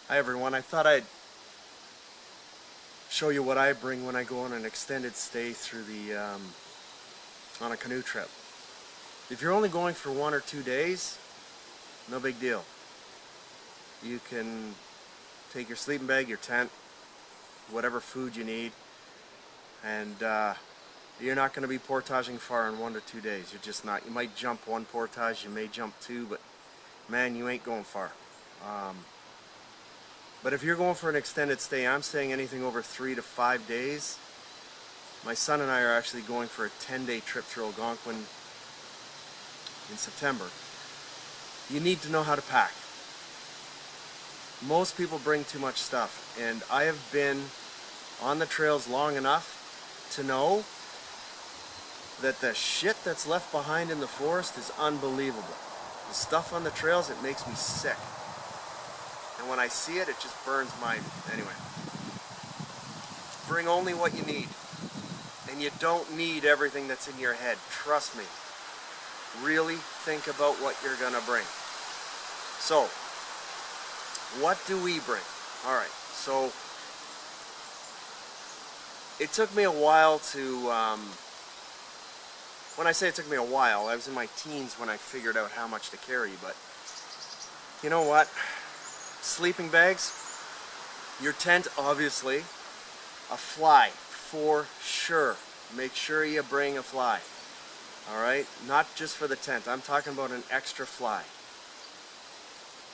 Hi everyone, I thought I'd show you what I bring when I go on an extended stay through the on a canoe trip. If you're only going for 1 or 2 days, no big deal. You can take your sleeping bag, your tent, whatever food you need, and you're not going to be portaging far in 1 to 2 days. You're just not. You might jump 1 portage, you may jump 2, but man, you ain't going far. But if you're going for an extended stay, I'm saying anything over 3 to 5 days. My son and I are actually going for a 10-day trip through Algonquin in September. You need to know how to pack. Most people bring too much stuff, and I have been on the trails long enough to know that the shit that's left behind in the forest is unbelievable. The stuff on the trails, it makes me sick. And when I see it, it just burns my... Anyway. Bring only what you need. And you don't need everything that's in your head. Trust me. Really think about what you're gonna bring. So, what do we bring? Alright, so it took me a while to... when I say it took me a while, I was in my teens when I figured out how much to carry, but you know what? Sleeping bags, your tent obviously, a fly for sure. Make sure you bring a fly. Alright? Not just for the tent, I'm talking about an extra fly.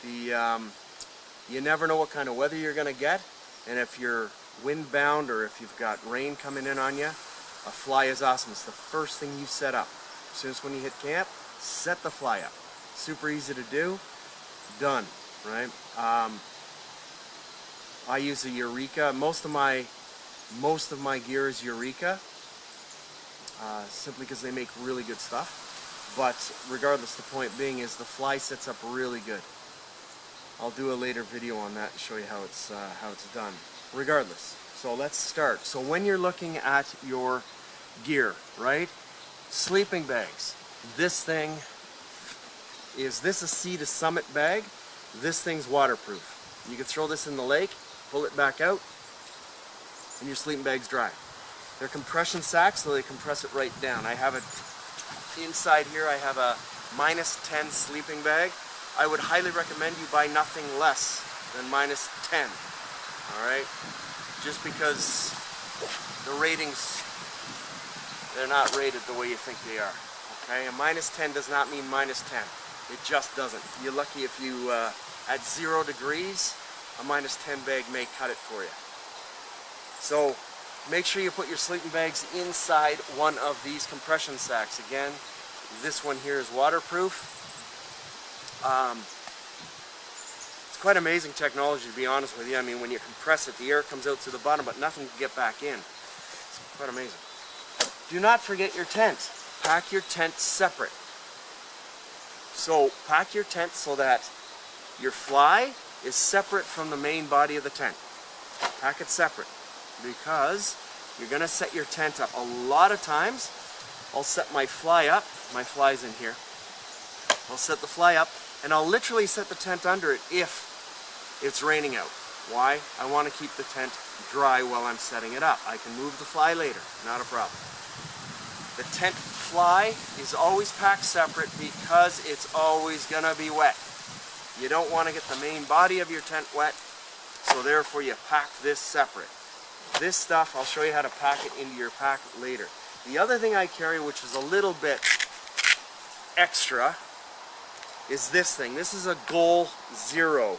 You never know what kind of weather you're going to get, and if you're windbound or if you've got rain coming in on you, a fly is awesome. It's the first thing you set up. As soon as when you hit camp, set the fly up. Super easy to do. Done. Right? I use a Eureka. Most of my gear is Eureka, simply because they make really good stuff. But regardless, the point being is the fly sets up really good. I'll do a later video on that and show you how it's done. Regardless, so let's start. So when you're looking at your gear, right? Sleeping bags. This thing is a Sea to Summit bag. This thing's waterproof. You can throw this in the lake, pull it back out, and your sleeping bag's dry. They're compression sacks, so they compress it right down. I have it inside here. I have a -10 sleeping bag. I would highly recommend you buy nothing less than -10. Alright? Just because the ratings, they're not rated the way you think they are. Okay? A -10 does not mean -10. It just doesn't. You're lucky if you, at 0 degrees, a -10 bag may cut it for you. So, make sure you put your sleeping bags inside one of these compression sacks. Again, this one here is waterproof. It's quite amazing technology, to be honest with you. I mean, when you compress it, the air comes out to the bottom, but nothing can get back in. It's quite amazing. Do not forget your tent. Pack your tent separate. So, pack your tent so that your fly is separate from the main body of the tent. Pack it separate, because you're going to set your tent up. A lot of times, I'll set my fly up. My fly's in here. I'll set the fly up, and I'll literally set the tent under it if it's raining out. Why? I want to keep the tent dry while I'm setting it up. I can move the fly later, not a problem. The tent fly is always packed separate because it's always going to be wet. You don't want to get the main body of your tent wet, so therefore you pack this separate. This stuff, I'll show you how to pack it into your pack later. The other thing I carry, which is a little bit extra, is this thing. This is a Goal Zero.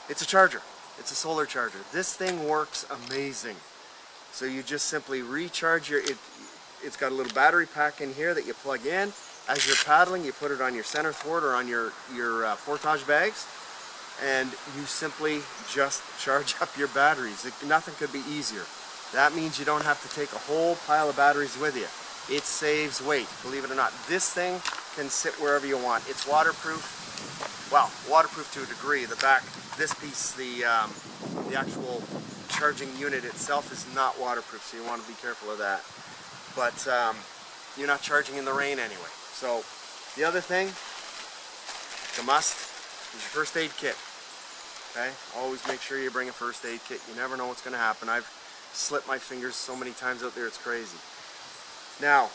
It's a charger. It's a solar charger. This thing works amazing. So you just simply recharge your... It's got a little battery pack in here that you plug in. As you're paddling, you put it on your center thwart or on your portage bags, and you simply just charge up your batteries. Nothing could be easier. That means you don't have to take a whole pile of batteries with you. It saves weight, believe it or not. This thing can sit wherever you want. It's waterproof. Well, waterproof to a degree. The back, this piece, the actual charging unit itself is not waterproof, so you want to be careful of that. But you're not charging in the rain anyway. So the other thing, the must, is your first aid kit. Okay? Always make sure you bring a first aid kit. You never know what's going to happen. I've slipped my fingers so many times out there, it's crazy. Now,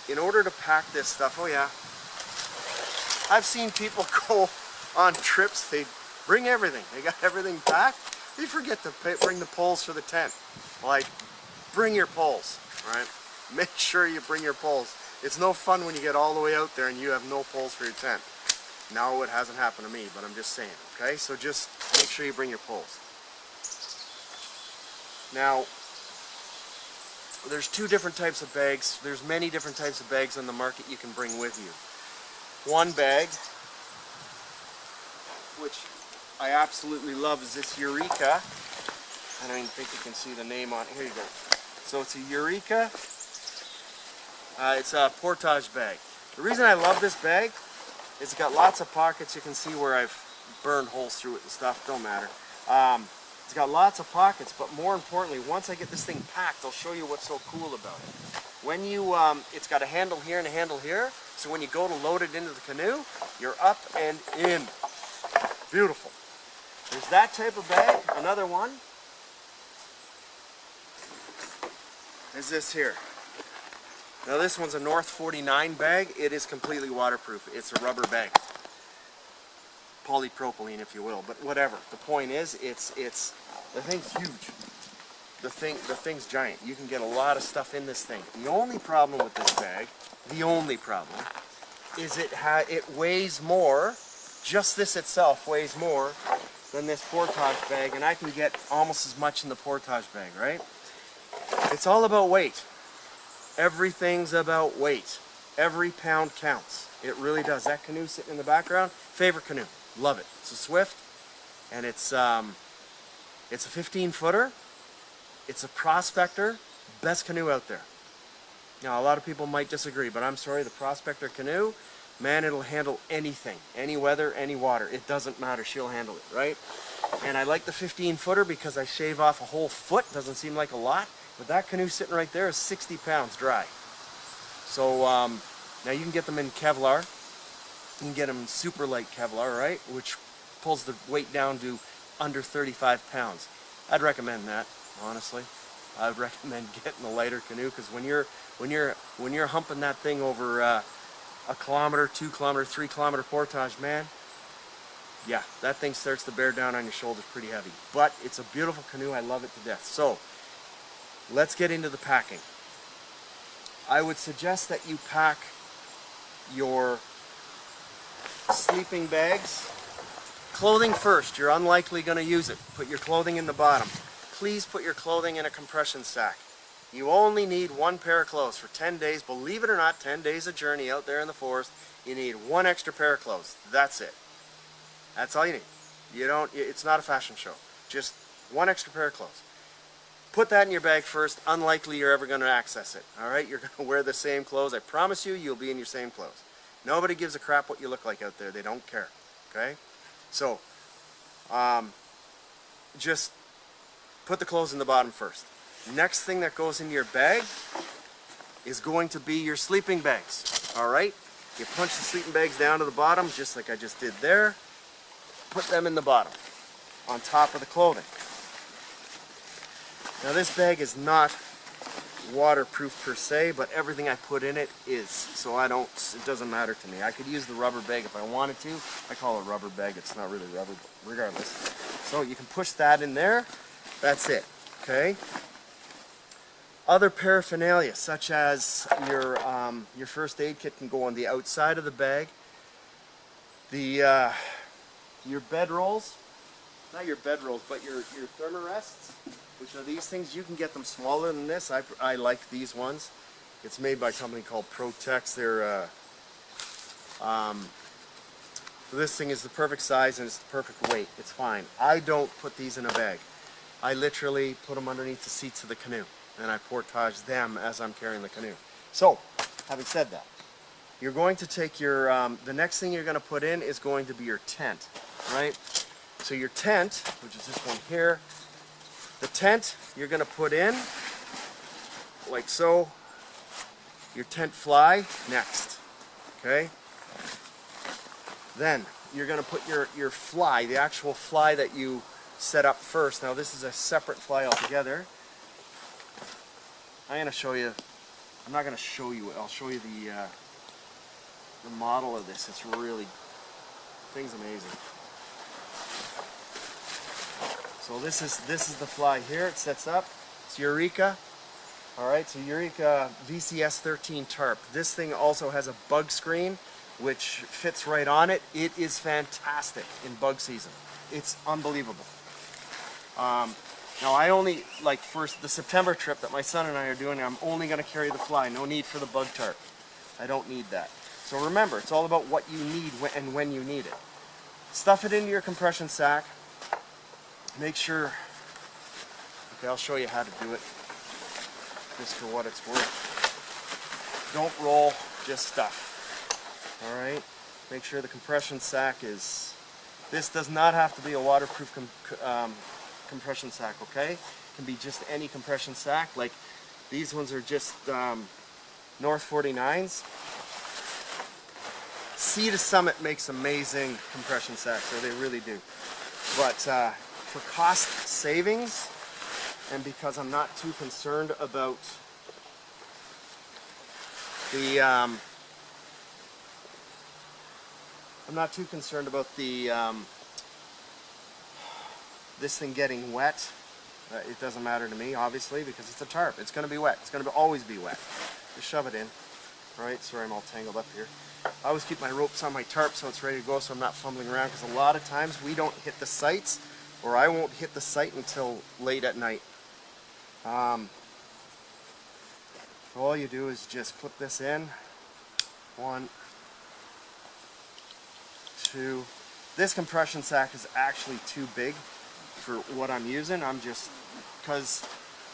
in order to pack this stuff, oh yeah, I've seen people go on trips, they bring everything. They got everything packed. They forget to bring the poles for the tent. Like, bring your poles, right? Make sure you bring your poles. It's no fun when you get all the way out there and you have no poles for your tent. No, it hasn't happened to me, but I'm just saying, okay? So just make sure you bring your poles. Now, there's two different types of bags. There's many different types of bags on the market you can bring with you. One bag, which I absolutely love, is this Eureka. I don't even think you can see the name on it. Here you go. So it's a Eureka. It's a portage bag. The reason I love this bag is it's got lots of pockets. You can see where I've burned holes through it and stuff. Don't matter. It's got lots of pockets, but more importantly, once I get this thing packed, I'll show you what's so cool about it. When you, it's got a handle here and a handle here, so when you go to load it into the canoe, you're up and in. Beautiful. There's that type of bag. Another one is this here. Now this one's a North 49 bag. It is completely waterproof. It's a rubber bag. Polypropylene, if you will, but whatever. The point is, the thing's huge. The thing's giant. You can get a lot of stuff in this thing. The only problem with this bag, is it weighs more. Just this itself weighs more than this portage bag, and I can get almost as much in the portage bag, right? It's all about weight. Everything's about weight. Every pound counts. It really does. That canoe sitting in the background, favorite canoe. Love it. It's a Swift, and it's a 15-footer. It's a Prospector, best canoe out there. Now, a lot of people might disagree, but I'm sorry, the Prospector canoe, man, it'll handle anything, any weather, any water. It doesn't matter. She'll handle it, right? And I like the 15-footer because I shave off a whole foot. Doesn't seem like a lot, but that canoe sitting right there is 60 pounds dry. So now you can get them in Kevlar. You can get them in super light Kevlar, right? Which pulls the weight down to under 35 pounds. I'd recommend that, honestly. I would recommend getting a lighter canoe because when you're humping that thing over a kilometer, 2 kilometer, 3 kilometer portage, man, yeah, that thing starts to bear down on your shoulders pretty heavy. But it's a beautiful canoe. I love it to death. So let's get into the packing. I would suggest that you pack your sleeping bags. Clothing first. You're unlikely going to use it. Put your clothing in the bottom. Please put your clothing in a compression sack. You only need one pair of clothes for 10 days. Believe it or not, 10 days of journey out there in the forest, you need one extra pair of clothes. That's it. That's all you need. It's not a fashion show. Just one extra pair of clothes. Put that in your bag first. Unlikely you're ever going to access it. All right? You're going to wear the same clothes. I promise you, you'll be in your same clothes. Nobody gives a crap what you look like out there. They don't care. Okay? So, just put the clothes in the bottom first. Next thing that goes into your bag is going to be your sleeping bags. All right? You punch the sleeping bags down to the bottom, just like I just did there. Put them in the bottom, on top of the clothing. Now this bag is not waterproof per se, but everything I put in it is. So it doesn't matter to me. I could use the rubber bag if I wanted to. I call it a rubber bag. It's not really rubber, but regardless. So you can push that in there. That's it. Okay? Other paraphernalia, such as your first aid kit, can go on the outside of the bag. Your bed rolls, not your bed rolls, but your thermarests, which are these things. You can get them smaller than this. I like these ones. It's made by a company called Protex. This thing is the perfect size and it's the perfect weight. It's fine. I don't put these in a bag. I literally put them underneath the seats of the canoe, and I portage them as I'm carrying the canoe. So, having said that, you're going to take your, the next thing you're going to put in is going to be your tent, right? So your tent, which is this one here, the tent you're going to put in, like so. Your tent fly, next, okay? Then, you're going to put your fly, the actual fly that you set up first. Now this is a separate fly altogether. I'm going to show you, I'm not going to show you it, I'll show you the model of this. It's really, thing's amazing. So this is the fly here. It sets up. It's Eureka. Alright, so Eureka VCS 13 tarp. This thing also has a bug screen which fits right on it. It is fantastic in bug season. It's unbelievable. Now I only, like for the September trip that my son and I are doing, I'm only going to carry the fly. No need for the bug tarp. I don't need that. So remember, it's all about what you need and when you need it. Stuff it into your compression sack. Make sure, okay, I'll show you how to do it, just for what it's worth. Don't roll, just stuff. Alright, make sure the compression sack is, this does not have to be a waterproof compression sack, okay? It can be just any compression sack, like these ones are just North 49s. Sea to Summit makes amazing compression sacks, or they really do. But for cost savings, and because I'm not too concerned about the this thing getting wet. It doesn't matter to me, obviously, because it's a tarp. It's going to be wet. It's going to always be wet. Just shove it in. Right? Sorry, I'm all tangled up here. I always keep my ropes on my tarp so it's ready to go, so I'm not fumbling around, because a lot of times we don't hit the sights, or I won't hit the site until late at night. All you do is just clip this in. 1, 2. This compression sack is actually too big for what I'm using. I'm just, because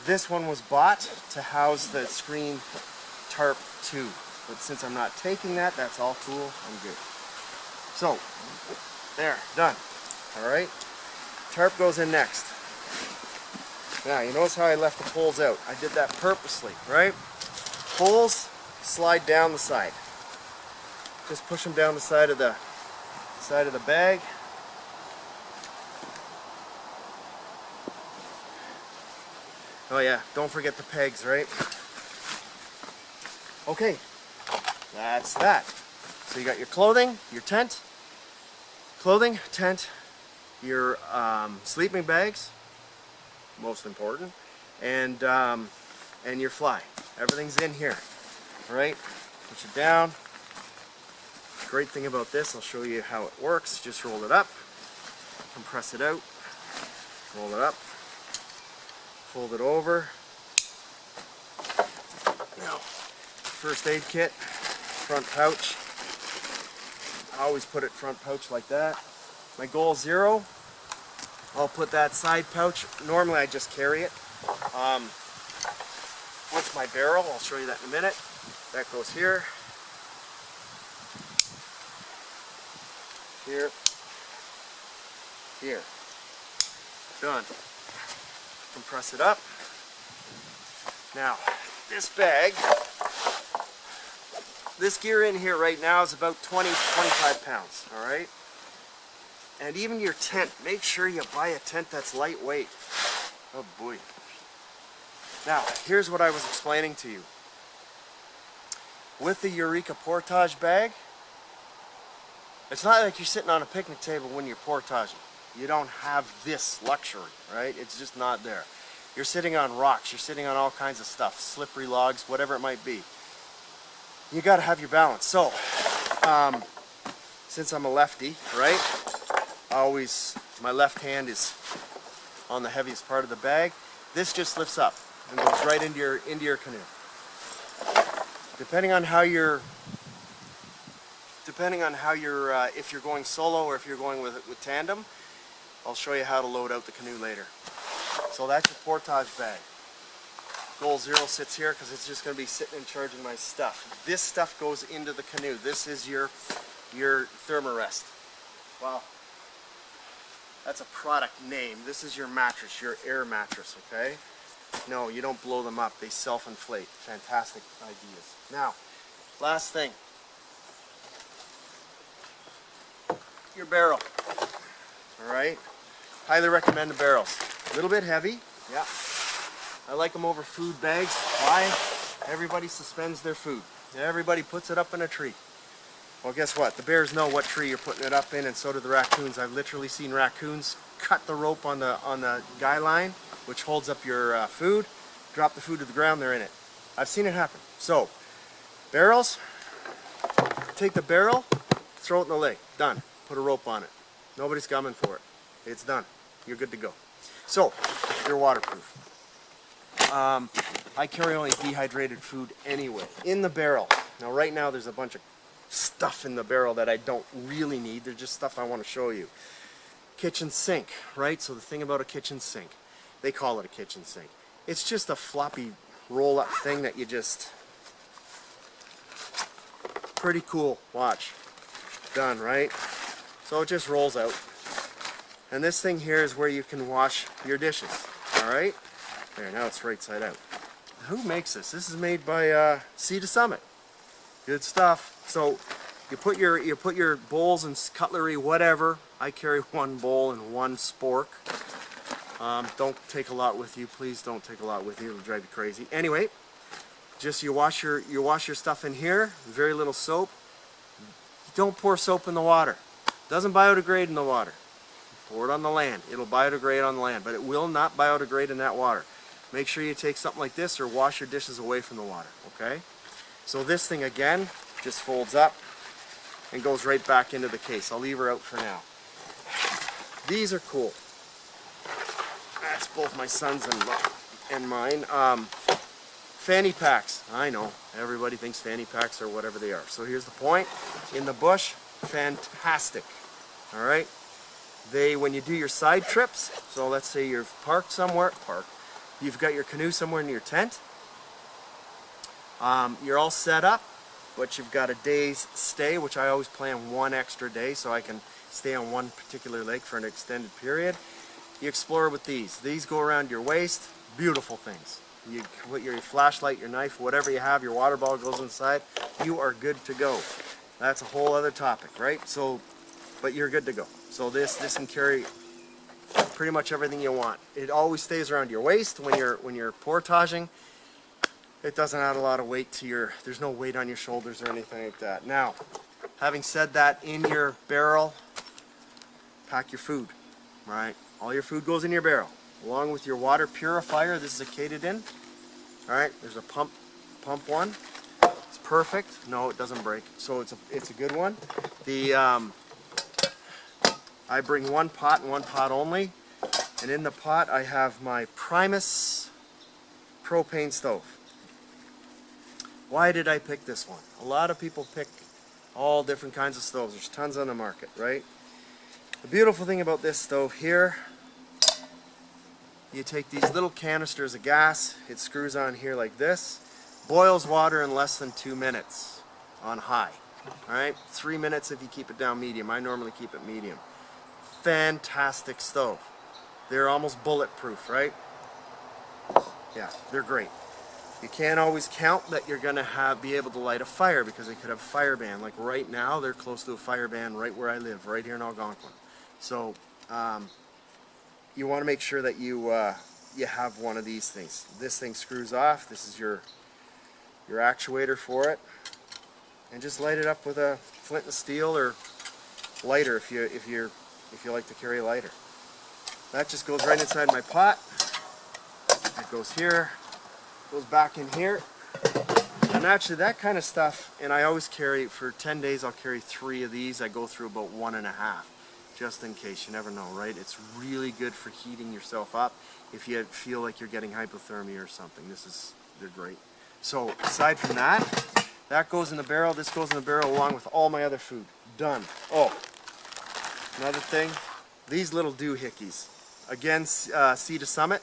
this one was bought to house the screen tarp too. But since I'm not taking that, that's all cool. I'm good. So, there, done. Alright. Tarp goes in next. Now, you notice how I left the poles out. I did that purposely, right? Poles slide down the side. Just push them down the side of the bag. Oh yeah, don't forget the pegs, right? Okay, that's that. So you got your clothing, your tent, your sleeping bags, most important, and your fly. Everything's in here, all right? Push it down. Great thing about this, I'll show you how it works. Just roll it up, compress it out, roll it up, fold it over. Now, first aid kit, front pouch. I always put it front pouch like that. My goal 0, I'll put that side pouch. Normally I just carry it with my barrel. I'll show you that in a minute. That goes here. Here. Here. Done. Compress it up. Now, this bag, this gear in here right now is about 20-25 pounds, alright? And even your tent, make sure you buy a tent that's lightweight. Oh boy. Now, here's what I was explaining to you. With the Eureka portage bag, it's not like you're sitting on a picnic table when you're portaging. You don't have this luxury, right? It's just not there. You're sitting on rocks, you're sitting on all kinds of stuff, slippery logs, whatever it might be. You gotta have your balance. So, since I'm a lefty, right? My left hand is on the heaviest part of the bag. This just lifts up and goes right into your canoe. Depending on how you're, if you're going solo or if you're going with tandem, I'll show you how to load out the canoe later. So that's your portage bag. Goal 0 sits here because it's just going to be sitting and charging my stuff. This stuff goes into the canoe. This is your thermarest. Wow. That's a product name. This is your mattress, your air mattress, okay? No, you don't blow them up. They self-inflate. Fantastic ideas. Now, last thing. your barrel. All right, highly recommend the barrels. A little bit heavy, yeah. I like them over food bags. Why? Everybody suspends their food. Everybody puts it up in a tree. Well, guess what? The bears know what tree you're putting it up in, and so do the raccoons. I've literally seen raccoons cut the rope on the guy line, which holds up your food, drop the food to the ground, they're in it. I've seen it happen. So, barrels, take the barrel, throw it in the lake. Done. Put a rope on it. Nobody's coming for it. It's done. You're good to go. So, you're waterproof. I carry only dehydrated food anyway. In the barrel. Now right now there's a bunch of stuff in the barrel that I don't really need. They're just stuff I want to show you. Kitchen sink, right? So the thing about a kitchen sink, they call it a kitchen sink. It's just a floppy roll-up thing that you just... Pretty cool. Watch. Done, right? So it just rolls out. And this thing here is where you can wash your dishes. Alright? There, now it's right side out. Who makes this? This is made by Sea to Summit. Good stuff. So you put your bowls and cutlery, whatever. I carry one bowl and one spork. Don't take a lot with you, please. Don't take a lot with you. It'll drive you crazy. Anyway, just you wash your stuff in here. Very little soap. Don't pour soap in the water. It doesn't biodegrade in the water. Pour it on the land. It'll biodegrade on the land, but it will not biodegrade in that water. Make sure you take something like this or wash your dishes away from the water, okay? So this thing again just folds up and goes right back into the case. I'll leave her out for now. These are cool. That's both my son's and mine. Fanny packs. I know, everybody thinks fanny packs are whatever they are. So here's the point. In the bush, fantastic. All right? When you do your side trips, so let's say you're parked somewhere, you've got your canoe somewhere in your tent, you're all set up, but you've got a day's stay, which I always plan one extra day so I can stay on one particular lake for an extended period. You explore with these. These go around your waist, beautiful things. You put your flashlight, your knife, whatever you have, your water bottle goes inside, you are good to go. That's a whole other topic, right? So, but you're good to go. So this can carry pretty much everything you want. It always stays around your waist when you're portaging. It doesn't add a lot of weight to there's no weight on your shoulders or anything like that. Now, having said that, in your barrel, pack your food, right? All your food goes in your barrel, along with your water purifier. This is a Katadyn. All right, there's a pump one. It's perfect. No, it doesn't break. So it's a good one. I bring one pot and one pot only, and in the pot I have my Primus propane stove. Why did I pick this one? A lot of people pick all different kinds of stoves. There's tons on the market, right? The beautiful thing about this stove here, you take these little canisters of gas, it screws on here like this, boils water in less than 2 minutes on high. Alright, 3 minutes if you keep it down medium. I normally keep it medium. Fantastic stove. They're almost bulletproof, right? Yeah, they're great. You can't always count that you're going to be able to light a fire because they could have a fire ban. Like right now, they're close to a fire ban right where I live, right here in Algonquin. So, you want to make sure that you have one of these things. This thing screws off. This is your actuator for it. And just light it up with a flint and steel or lighter if you like to carry a lighter. That just goes right inside my pot. It goes here, goes back in here. And actually that kind of stuff, and I always carry, for 10 days I'll carry 3 of these. I go through about 1.5, just in case. You never know, right? It's really good for heating yourself up if you feel like you're getting hypothermia or something. They're great. So aside from that, that goes in the barrel, this goes in the barrel along with all my other food. Done. Oh, another thing, these little doohickeys. Again, Sea to Summit.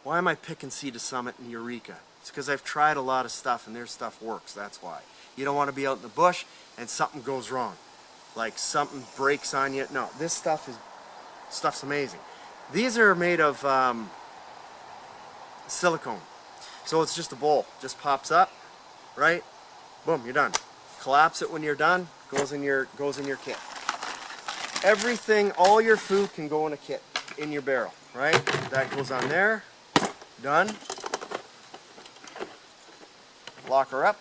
Why am I picking Sea to Summit and Eureka? It's because I've tried a lot of stuff and their stuff works, that's why. You don't want to be out in the bush and something goes wrong. Like something breaks on you. No, this stuff's amazing. These are made of silicone. So it's just a bowl. Just pops up, right? Boom, you're done. Collapse it when you're done. Goes in your kit. Everything, all your food can go in a kit in your barrel, right? That goes on there. Done. Lock her up.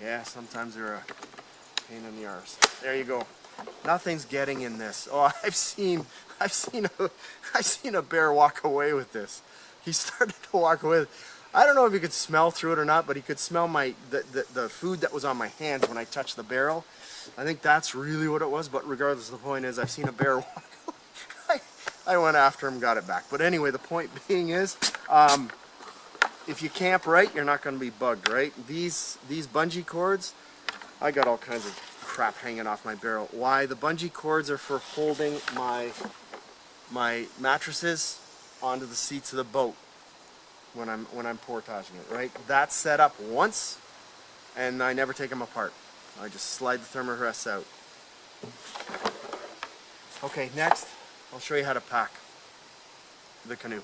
Yeah, sometimes they're a pain in the arse. There you go. Nothing's getting in this. Oh, I've seen a bear walk away with this. He started to walk away. I don't know if he could smell through it or not, but he could smell the food that was on my hands when I touched the barrel. I think that's really what it was, but regardless, the point is I've seen a bear walk away. I went after him, got it back. But anyway, the point being is, if you camp right, you're not going to be bugged, right? These bungee cords, I got all kinds of crap hanging off my barrel. Why? The bungee cords are for holding my mattresses onto the seats of the boat when I'm portaging it, right? That's set up once, and I never take them apart. I just slide the thermarest out. Okay, next, I'll show you how to pack the canoe.